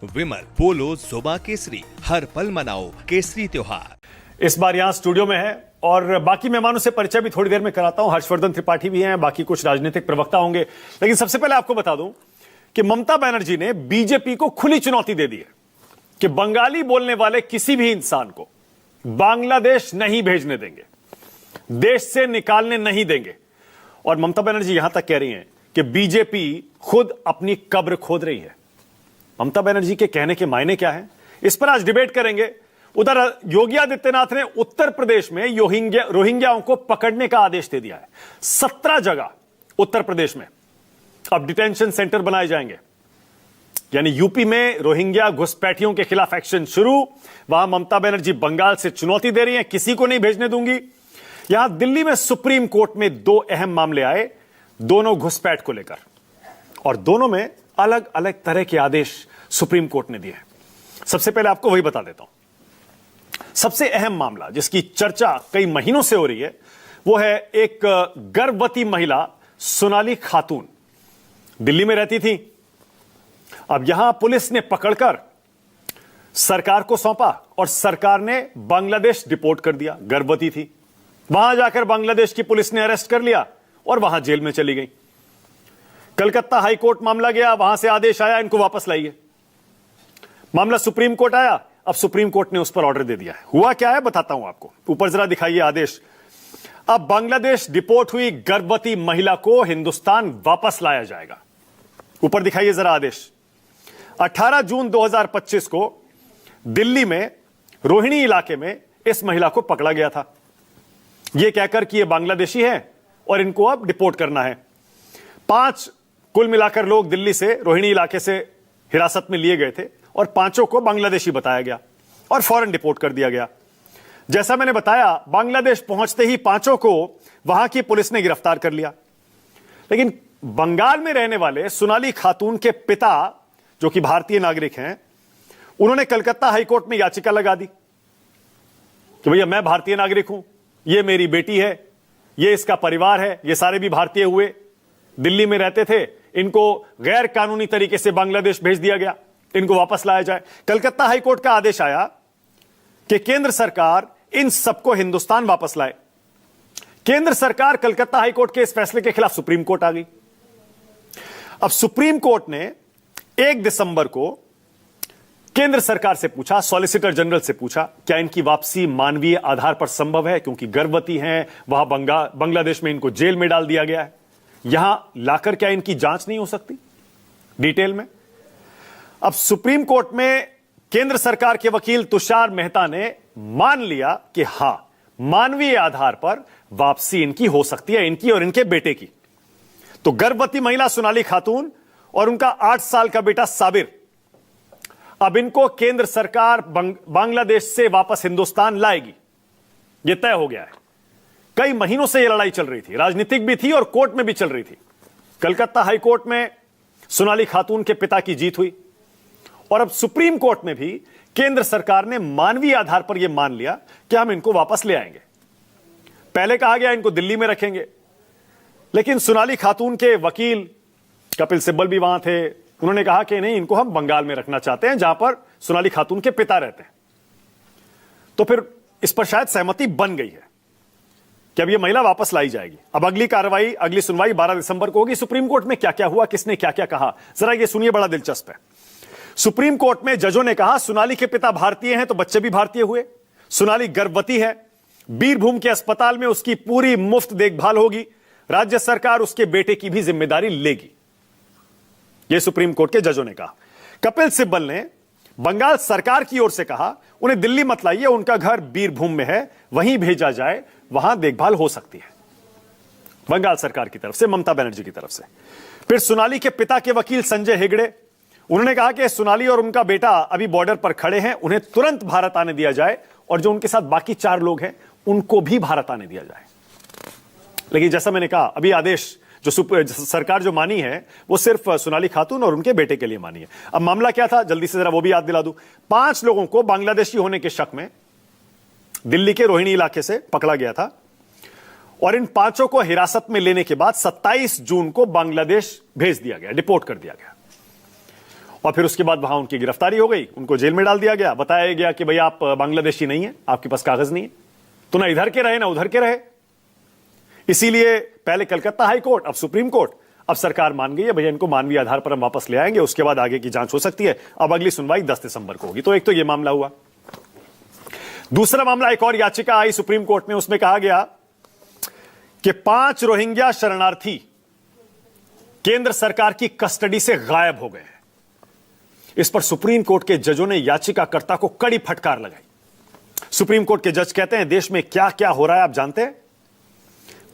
विमल पोलो जोबा केसरी, हर पल मनाओ केसरी त्योहार। इस बार यहां स्टूडियो में है और बाकी मेहमानों से परिचय भी थोड़ी देर में कराता हूं। हर्षवर्धन त्रिपाठी भी हैं, बाकी कुछ राजनीतिक प्रवक्ता होंगे, लेकिन सबसे पहले आपको बता दूं कि ममता बनर्जी ने बीजेपी को खुली चुनौती दे दी है कि बंगाली बोलने वाले किसी भी इंसान को बांग्लादेश नहीं भेजने देंगे, देश से निकालने नहीं देंगे। और ममता बनर्जी यहां तक कह रही हैं कि बीजेपी खुद अपनी कब्र खोद रही है। ममता बनर्जी के कहने के मायने क्या है, इस पर आज डिबेट करेंगे। उधर योगी आदित्यनाथ ने उत्तर प्रदेश में रोहिंग्याओं को पकड़ने का आदेश दे दिया है। 17 जगह उत्तर प्रदेश में अब डिटेंशन सेंटर बनाए जाएंगे, यानी यूपी में रोहिंग्या घुसपैठियों के खिलाफ एक्शन शुरू। वहां ममता बनर्जी बंगाल से चुनौती दे रही हैं, किसी को नहीं भेजने दूंगी। यहां दिल्ली में सुप्रीम कोर्ट में दो अहम मामले आए, दोनों घुसपैठ को लेकर, और दोनों में अलग अलग तरह के आदेश सुप्रीम कोर्ट ने दिए हैं। सबसे पहले आपको वही बता देता हूं। सबसे अहम मामला जिसकी चर्चा कई महीनों से हो रही है वो है एक गर्भवती महिला सोनाली खातून, दिल्ली में रहती थी। अब यहां पुलिस ने पकड़कर सरकार को सौंपा और सरकार ने बांग्लादेश डिपोर्ट कर दिया। गर्भवती थी, वहां जाकर बांग्लादेश की पुलिस ने अरेस्ट कर लिया और वहां जेल में चली गई। कलकत्ता हाई कोर्ट मामला गया, वहां से आदेश आया इनको वापस लाइए। मामला सुप्रीम कोर्ट आया, अब सुप्रीम कोर्ट ने उस पर ऑर्डर दे दिया है। हुआ क्या है बताता हूं आपको, ऊपर जरा दिखाइए आदेश। अब बांग्लादेश डिपोर्ट हुई गर्भवती महिला को हिंदुस्तान वापस लाया जाएगा। ऊपर दिखाइए जरा आदेश। 18 जून 2025 को दिल्ली में रोहिणी इलाके में इस महिला को पकड़ा गया था, यह कहकर कि यह बांग्लादेशी है और इनको अब डिपोर्ट करना है। 5 कुल मिलाकर लोग दिल्ली से रोहिणी इलाके से हिरासत में लिए गए थे और 5 को बांग्लादेशी बताया गया और फौरन डिपोर्ट कर दिया गया। जैसा मैंने बताया, बांग्लादेश पहुंचते ही 5 को वहां की पुलिस ने गिरफ्तार कर लिया। लेकिन बंगाल में रहने वाले सोनाली खातून के पिता, जो कि भारतीय नागरिक हैं, उन्होंने कलकत्ता हाईकोर्ट में याचिका लगा दी कि भैया मैं भारतीय नागरिक हूं, ये मेरी बेटी है, ये इसका परिवार है, ये सारे भी भारतीय हुए, दिल्ली में रहते थे, इनको गैर कानूनी तरीके से बांग्लादेश भेज दिया गया, इनको वापस लाया जाए। कलकत्ता हाईकोर्ट का आदेश आया कि केंद्र सरकार इन सबको हिंदुस्तान वापस लाए। केंद्र सरकार कलकत्ता हाईकोर्ट के इस फैसले के खिलाफ सुप्रीम कोर्ट आ गई। अब सुप्रीम कोर्ट ने 1 दिसंबर को केंद्र सरकार से पूछा, सॉलिसिटर जनरल से पूछा, क्या इनकी वापसी मानवीय आधार पर संभव है, क्योंकि गर्भवती हैं, वहां बांग्लादेश में इनको जेल में डाल दिया गया है, यहां लाकर क्या इनकी जांच नहीं हो सकती डिटेल में। अब सुप्रीम कोर्ट में केंद्र सरकार के वकील तुषार मेहता ने मान लिया कि हां, मानवीय आधार पर वापसी इनकी हो सकती है, इनकी और इनके बेटे की। तो गर्भवती महिला सोनाली खातून और उनका 8 साल का बेटा साबिर, अब इनको केंद्र सरकार बांग्लादेश से वापस हिंदुस्तान लाएगी, यह तय हो गया है। कई महीनों से यह लड़ाई चल रही थी, राजनीतिक भी थी और कोर्ट में भी चल रही थी। कलकत्ता हाई कोर्ट में सोनाली खातून के पिता की जीत हुई और अब सुप्रीम कोर्ट में भी केंद्र सरकार ने मानवीय आधार पर यह मान लिया कि हम इनको वापस ले आएंगे। पहले कहा गया इनको दिल्ली में रखेंगे, लेकिन सोनाली खातून के वकील कपिल सिब्बल भी वहां थे, उन्होंने कहा कि नहीं, इनको हम बंगाल में रखना चाहते हैं, जहां पर सोनाली खातून के पिता रहते हैं। तो फिर इस पर शायद सहमति बन गई है कि अब यह महिला वापस लाई जाएगी। अब अगली कार्रवाई, अगली सुनवाई 12 दिसंबर को होगी। सुप्रीम कोर्ट में क्या क्या हुआ, किसने क्या क्या कहा, जरा ये सुनिए, बड़ा दिलचस्प है। सुप्रीम कोर्ट में जजों ने कहा सोनाली के पिता भारतीय हैं तो बच्चे भी भारतीय हुए। सोनाली गर्भवती है, बीरभूम के अस्पताल में उसकी पूरी मुफ्त देखभाल होगी, राज्य सरकार उसके बेटे की भी जिम्मेदारी लेगी, यह सुप्रीम कोर्ट के जजों ने कहा। कपिल सिब्बल ने बंगाल सरकार की ओर से कहा उन्हें दिल्ली मत लाइए, उनका घर बीरभूम में है, वहीं भेजा जाए, वहां देखभाल हो सकती है, बंगाल सरकार की तरफ से, ममता बनर्जी की तरफ से। फिर सोनाली के पिता के वकील संजय हेगड़े, उन्होंने कहा कि सोनाली और उनका बेटा अभी बॉर्डर पर खड़े हैं, उन्हें तुरंत भारत आने दिया जाए और जो उनके साथ बाकी 4 लोग हैं उनको भी भारत आने दिया जाए। लेकिन जैसा मैंने कहा, अभी आदेश जो सरकार जो मानी है वो सिर्फ सोनाली खातून और उनके बेटे के लिए मानी है। अब मामला क्या था, जल्दी से जरा वो भी याद दिला दूं। 5 लोगों को बांग्लादेशी होने के शक में दिल्ली के रोहिणी इलाके से पकड़ा गया था और इन 5 को हिरासत में लेने के बाद 27 जून को बांग्लादेश भेज दिया गया, डिपोर्ट कर दिया गया। और फिर उसके बाद वहां उनकी गिरफ्तारी हो गई, उनको जेल में डाल दिया गया। बताया गया कि भाई आप बांग्लादेशी नहीं है, आपके पास कागज नहीं है। तो ना इधर के रहे ना उधर के रहे। इसीलिए पहले कलकत्ता हाई कोर्ट, अब सुप्रीम कोर्ट। अब सरकार मान गई है भैया इनको मानवीय आधार पर हम वापस ले आएंगे, उसके बाद आगे की जांच हो सकती है। अब अगली सुनवाई 10 दिसंबर को होगी। तो एक तो यह मामला हुआ। दूसरा मामला, एक और याचिका आई सुप्रीम कोर्ट में, उसमें कहा गया कि 5 रोहिंग्या शरणार्थी केंद्र सरकार की कस्टडी से गायब हो गए हैं। इस पर सुप्रीम कोर्ट के जजों ने याचिकाकर्ता को कड़ी फटकार लगाई। सुप्रीम कोर्ट के जज कहते हैं देश में क्या क्या हो रहा है आप जानते हैं?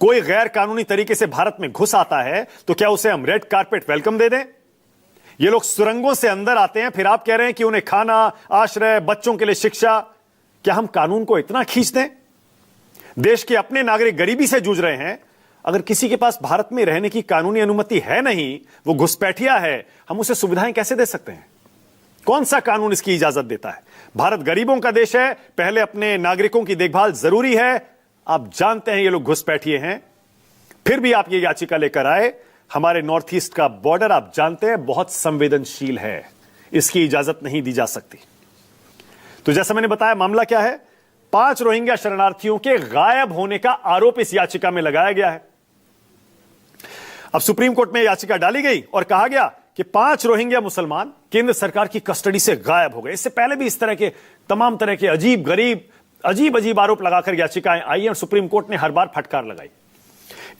कोई गैर कानूनी तरीके से भारत में घुस आता है तो क्या उसे हम रेड कारपेट वेलकम दे दें? ये लोग सुरंगों से अंदर आते हैं, फिर आप कह रहे हैं कि उन्हें खाना, आश्रय, बच्चों के लिए शिक्षा। क्या हम कानून को इतना खींच दें? देश के अपने नागरिक गरीबी से जूझ रहे हैं, अगर किसी के पास भारत में रहने की कानूनी अनुमति है नहीं, वो घुसपैठिया है, हम उसे सुविधाएं कैसे दे सकते हैं? कौन सा कानून इसकी इजाजत देता है? भारत गरीबों का देश है, पहले अपने नागरिकों की देखभाल जरूरी है। आप जानते हैं ये लोग घुसपैठिए हैं, फिर भी आप ये याचिका लेकर आए। हमारे नॉर्थ ईस्ट का बॉर्डर आप जानते हैं बहुत संवेदनशील है, इसकी इजाजत नहीं दी जा सकती। तो जैसा मैंने बताया मामला क्या है, 5 रोहिंग्या शरणार्थियों के गायब होने का आरोप इस याचिका में लगाया गया है। अब सुप्रीम कोर्ट में याचिका डाली गई और कहा गया कि 5 रोहिंग्या मुसलमान केंद्र सरकार की कस्टडी से गायब हो गए। इससे पहले भी इस तरह के तमाम तरह के अजीब आरोप लगाकर याचिकाएं आई और सुप्रीम कोर्ट ने हर बार फटकार लगाई।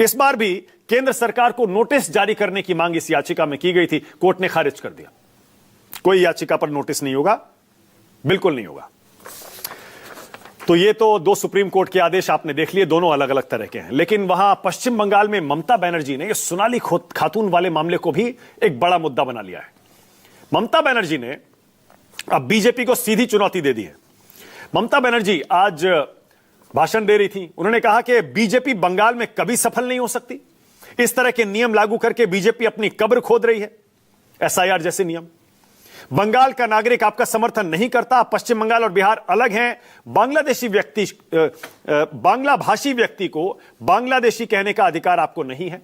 इस बार भी केंद्र सरकार को नोटिस जारी करने की मांग इस याचिका में की गई थी, कोर्ट ने खारिज कर दिया। कोई याचिका पर नोटिस नहीं होगा, बिल्कुल नहीं होगा। तो ये तो 2 सुप्रीम कोर्ट के आदेश आपने देख लिए, दोनों अलग अलग तरह के हैं। लेकिन वहां पश्चिम बंगाल में ममता बनर्जी ने सोनाली खातून वाले मामले को भी एक बड़ा मुद्दा बना लिया है। ममता बनर्जी ने अब बीजेपी को सीधी चुनौती दे दी है। ममता बनर्जी आज भाषण दे रही थी, उन्होंने कहा कि बीजेपी बंगाल में कभी सफल नहीं हो सकती। इस तरह के नियम लागू करके बीजेपी अपनी कब्र खोद रही है, एसआईआर जैसे नियम। बंगाल का नागरिक आपका समर्थन नहीं करता, पश्चिम बंगाल और बिहार अलग हैं। बांग्ला भाषी व्यक्ति को बांग्लादेशी कहने का अधिकार आपको नहीं है।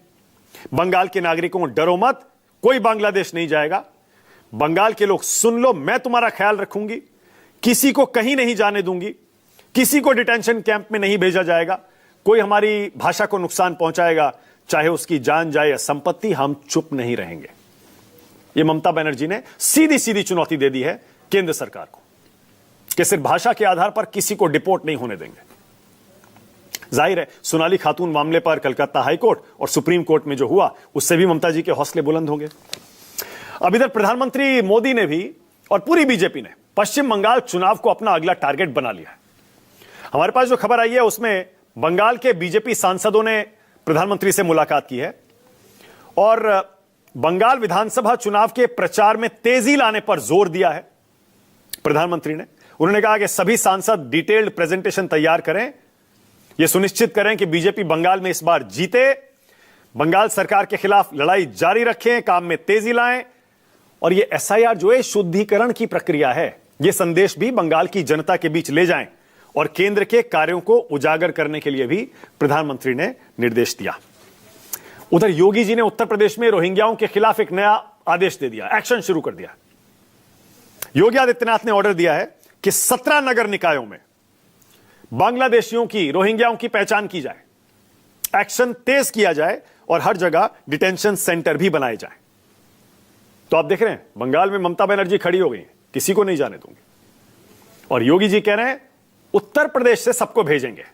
बंगाल के नागरिकों डरो मत, कोई बांग्लादेश नहीं जाएगा। बंगाल के लोग सुन लो, मैं तुम्हारा ख्याल रखूंगी, किसी को कहीं नहीं जाने दूंगी, किसी को डिटेंशन कैंप में नहीं भेजा जाएगा। कोई हमारी भाषा को नुकसान पहुंचाएगा, चाहे उसकी जान जाए या संपत्ति, हम चुप नहीं रहेंगे। यह ममता बनर्जी ने सीधी सीधी चुनौती दे दी है केंद्र सरकार को कि सिर्फ भाषा के आधार पर किसी को डिपोर्ट नहीं होने देंगे। जाहिर है सोनाली खातून मामले पर कलकत्ता हाईकोर्ट और सुप्रीम कोर्ट में जो हुआ, उससे भी ममता जी के हौसले बुलंद होंगे। अब इधर प्रधानमंत्री मोदी ने भी और पूरी बीजेपी ने पश्चिम बंगाल चुनाव को अपना अगला टारगेट बना लिया है। हमारे पास जो खबर आई है उसमें बंगाल के बीजेपी सांसदों ने प्रधानमंत्री से मुलाकात की है और बंगाल विधानसभा चुनाव के प्रचार में तेजी लाने पर जोर दिया है प्रधानमंत्री ने। उन्होंने कहा कि सभी सांसद डिटेल्ड प्रेजेंटेशन तैयार करें, यह सुनिश्चित करें कि बीजेपी बंगाल में इस बार जीते, बंगाल सरकार के खिलाफ लड़ाई जारी रखें, काम में तेजी लाएं। और यह एसआईआर जो है शुद्धिकरण की प्रक्रिया है, यह संदेश भी बंगाल की जनता के बीच ले जाएं और केंद्र के कार्यों को उजागर करने के लिए भी प्रधानमंत्री ने निर्देश दिया। उधर योगी जी ने उत्तर प्रदेश में रोहिंग्याओं के खिलाफ एक नया आदेश दे दिया, एक्शन शुरू कर दिया। योगी आदित्यनाथ ने ऑर्डर दिया है कि 17 नगर निकायों में बांग्लादेशियों की, रोहिंग्याओं की पहचान की जाए, एक्शन तेज किया जाए और हर जगह डिटेंशन सेंटर भी बनाए जाए। तो आप देख रहे हैं बंगाल में ममता बनर्जी खड़ी हो गई, किसी को नहीं जाने दूंगी। और योगी जी कह रहे हैं उत्तर प्रदेश से सबको भेजेंगे।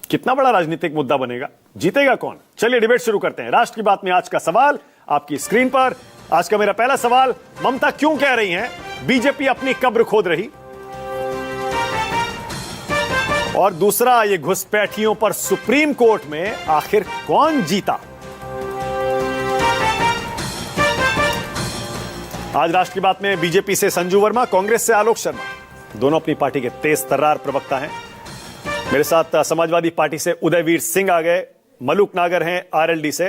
कितना बड़ा राजनीतिक मुद्दा बनेगा, जीतेगा कौन? चलिए डिबेट शुरू करते हैं। राष्ट्र की बात में आज का सवाल आपकी स्क्रीन पर। आज का मेरा पहला सवाल, ममता क्यों कह रही हैं बीजेपी अपनी कब्र खोद रही? और दूसरा, ये घुसपैठियों पर सुप्रीम कोर्ट में आखिर कौन जीता? आज राष्ट्र की बात में बीजेपी से संजू वर्मा, कांग्रेस से आलोक शर्मा, दोनों अपनी पार्टी के तेज तर्रार प्रवक्ता हैं। मेरे साथ समाजवादी पार्टी से उदयवीर सिंह आ गए, मलूक नागर हैं आरएलडी से,